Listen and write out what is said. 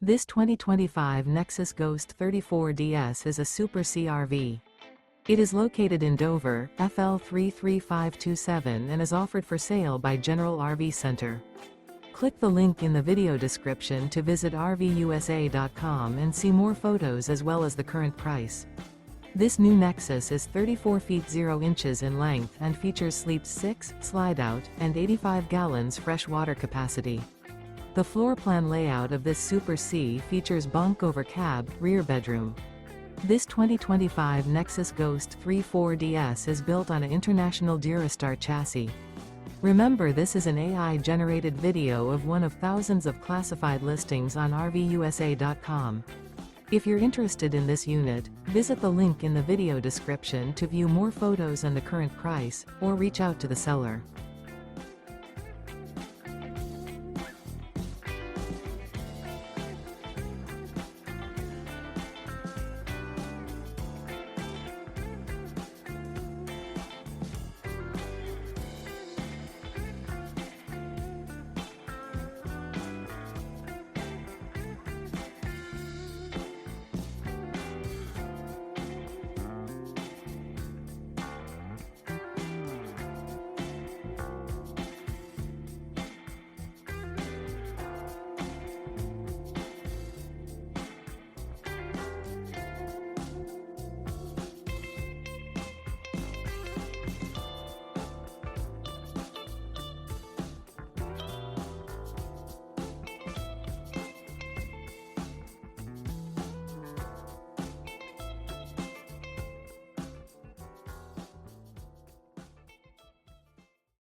This 2025 Nexus Ghost 34DS is a Super CRV. It is located in Dover, FL 33527 and is offered for sale by General RV Center. Click the link in the video description to visit RVUSA.com and see more photos as well as the current price. This new Nexus is 34 feet 0 inches in length and features Sleep 6, Slideout, and 85 gallons fresh water capacity. The floor plan layout of this Super C features bunk over cab, rear bedroom. This 2025 Nexus Ghost 34DS is built on an International DuraStar chassis. Remember, this is an AI-generated video of one of thousands of classified listings on RVUSA.com. If you're interested in this unit, visit the link in the video description to view more photos and the current price, or reach out to the seller.